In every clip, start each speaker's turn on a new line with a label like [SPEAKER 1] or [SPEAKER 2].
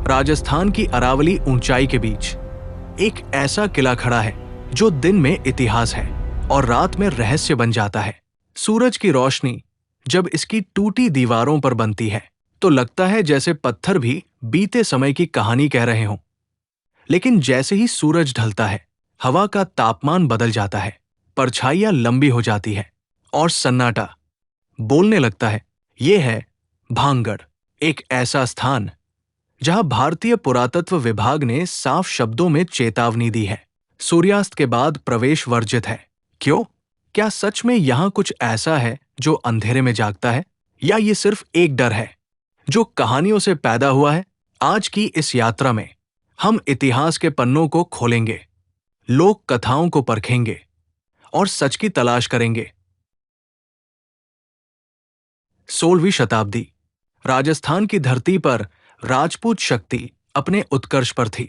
[SPEAKER 1] राजस्थान की अरावली ऊंचाई के बीच एक ऐसा किला खड़ा है जो दिन में इतिहास है और रात में रहस्य बन जाता है। सूरज की रोशनी जब इसकी टूटी दीवारों पर बनती है तो लगता है जैसे पत्थर भी बीते समय की कहानी कह रहे हों। लेकिन जैसे ही सूरज ढलता है, हवा का तापमान बदल जाता है, परछाइयां लंबी हो जाती है और सन्नाटा बोलने लगता है। ये है भानगढ़, एक ऐसा स्थान जहां भारतीय पुरातत्व विभाग ने साफ शब्दों में चेतावनी दी है। सूर्यास्त के बाद प्रवेश वर्जित है। क्यों? क्या सच में यहां कुछ ऐसा है जो अंधेरे में जागता है, या ये सिर्फ एक डर है जो कहानियों से पैदा हुआ है? आज की इस यात्रा में हम इतिहास के पन्नों को खोलेंगे, लोक कथाओं को परखेंगे और सच की तलाश करेंगे। 16वीं शताब्दी, राजस्थान की धरती पर राजपूत शक्ति अपने उत्कर्ष पर थी।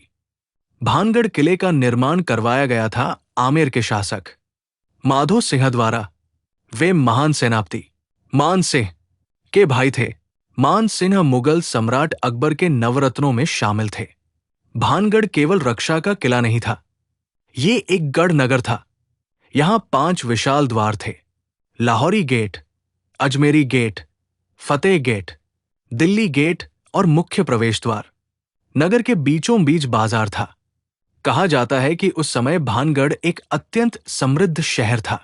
[SPEAKER 1] भानगढ़ किले का निर्माण करवाया गया था आमेर के शासक माधो सिंह द्वारा। वे महान सेनापति मान सिंह के भाई थे। मान सिंह मुगल सम्राट अकबर के नवरत्नों में शामिल थे। भानगढ़ केवल रक्षा का किला नहीं था, ये एक गढ़ नगर था। यहां 5 विशाल द्वार थे: लाहौरी गेट, अजमेरी गेट, फतेह गेट, दिल्ली गेट और मुख्य प्रवेश द्वार। नगर के बीचों बीच बाजार था। कहा जाता है कि उस समय भानगढ़ एक अत्यंत समृद्ध शहर था।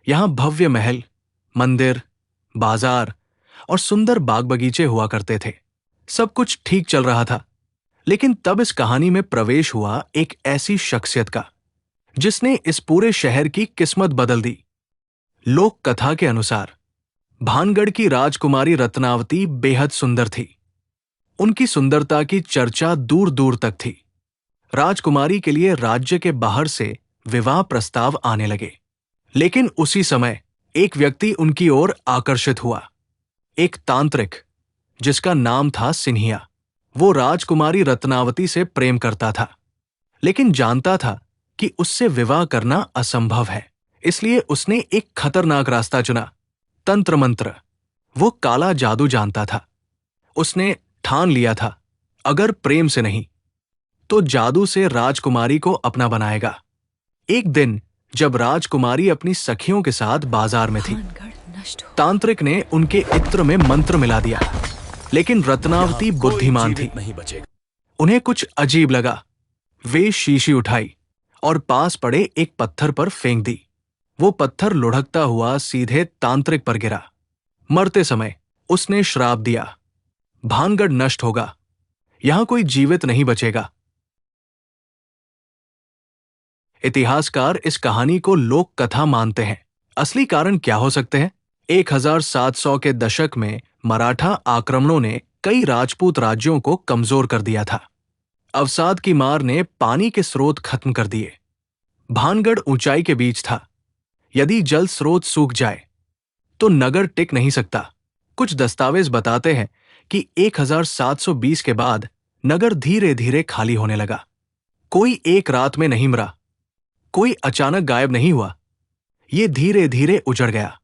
[SPEAKER 1] यहां भव्य महल, मंदिर, बाजार और सुंदर बाग बगीचे हुआ करते थे। सब कुछ ठीक चल रहा था, लेकिन तब इस कहानी में प्रवेश हुआ एक ऐसी शख्सियत का जिसने इस पूरे शहर की किस्मत बदल दी। लोक कथा के अनुसार भानगढ़ की राजकुमारी रत्नावती बेहद सुंदर थी। उनकी सुंदरता की चर्चा दूर दूर तक थी। राजकुमारी के लिए राज्य के बाहर से विवाह प्रस्ताव आने लगे। लेकिन उसी समय एक व्यक्ति उनकी ओर आकर्षित हुआ, एक तांत्रिक जिसका नाम था सिन्हिया। वो राजकुमारी रत्नावती से प्रेम करता था, लेकिन जानता था कि उससे विवाह करना असंभव है। इसलिए उसने एक खतरनाक रास्ता चुना, तंत्र मंत्र। वो काला जादू जानता था। उसने ठान लिया था, अगर प्रेम से नहीं तो जादू से राजकुमारी को अपना बनाएगा। एक दिन जब राजकुमारी अपनी सखियों के साथ बाजार में थी, तांत्रिक ने उनके इत्र में मंत्र मिला दिया। लेकिन रत्नावती बुद्धिमान थी। उन्हें कुछ अजीब लगा। वे शीशी उठाई और पास पड़े एक पत्थर पर फेंक दी। वो पत्थर लुढ़कता हुआ सीधे तांत्रिक पर गिरा। मरते समय उसने श्राप दिया, भानगढ़ नष्ट होगा, यहां कोई जीवित नहीं बचेगा। इतिहासकार इस कहानी को लोक कथा मानते हैं। असली कारण क्या हो सकते हैं? 1700 के दशक में मराठा आक्रमणों ने कई राजपूत राज्यों को कमजोर कर दिया था। अवसाद की मार ने पानी के स्रोत खत्म कर दिए। भानगढ़ ऊंचाई के बीच था। यदि जल स्रोत सूख जाए तो नगर टिक नहीं सकता। कुछ दस्तावेज बताते हैं कि 1720 के बाद नगर धीरे धीरे खाली होने लगा। कोई एक रात में नहीं मरा, कोई अचानक गायब नहीं हुआ। ये धीरे धीरे उजड़ गया।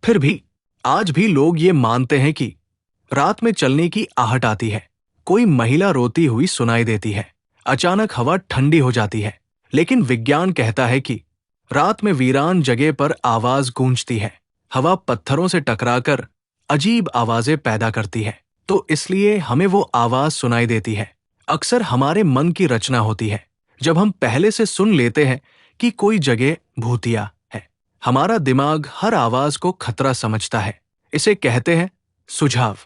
[SPEAKER 1] फिर भी आज भी लोग ये मानते हैं कि रात में चलने की आहट आती है, कोई महिला रोती हुई सुनाई देती है, अचानक हवा ठंडी हो जाती है। लेकिन विज्ञान कहता है कि रात में वीरान जगह पर आवाज गूंजती है। हवा पत्थरों से टकराकर अजीब आवाजें पैदा करती है, तो इसलिए हमें वो आवाज सुनाई देती है। अक्सर हमारे मन की रचना होती है। जब हम पहले से सुन लेते हैं कि कोई जगह भूतिया है, हमारा दिमाग हर आवाज को खतरा समझता है। इसे कहते हैं सुझाव।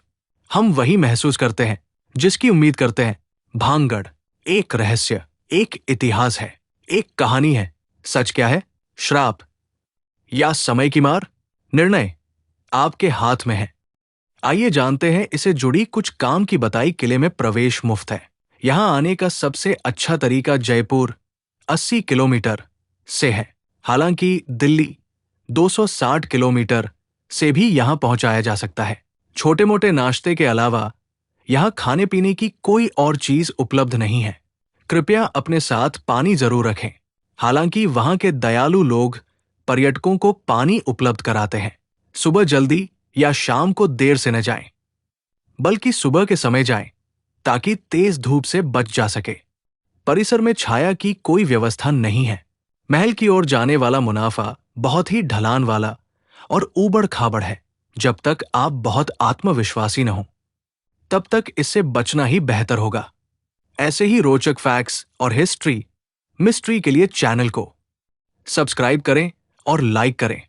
[SPEAKER 1] हम वही महसूस करते हैं जिसकी उम्मीद करते हैं। भानगढ़ एक रहस्य, एक इतिहास है, एक कहानी है। सच क्या है? श्राप या समय की मार? निर्णय आपके हाथ में है। आइए जानते हैं इससे जुड़ी कुछ काम की बताई किले में प्रवेश मुफ्त है। यहां आने का सबसे अच्छा तरीका जयपुर 80 किलोमीटर से है। हालांकि दिल्ली 260 किलोमीटर से भी यहां पहुंचाया जा सकता है। छोटे मोटे नाश्ते के अलावा यहां खाने पीने की कोई और चीज उपलब्ध नहीं है। कृपया अपने साथ पानी जरूर रखें। हालांकि वहां के दयालु लोग पर्यटकों को पानी उपलब्ध कराते हैं। सुबह जल्दी या शाम को देर से न जाएं, बल्कि सुबह के समय जाएं ताकि तेज धूप से बच जा सके। परिसर में छाया की कोई व्यवस्था नहीं है। महल की ओर जाने वाला मुनाफा बहुत ही ढलान वाला और ऊबड़ खाबड़ है। जब तक आप बहुत आत्मविश्वासी न हो, तब तक इससे बचना ही बेहतर होगा। ऐसे ही रोचक फैक्ट्स और हिस्ट्री मिस्ट्री के लिए चैनल को सब्सक्राइब करें और लाइक करें।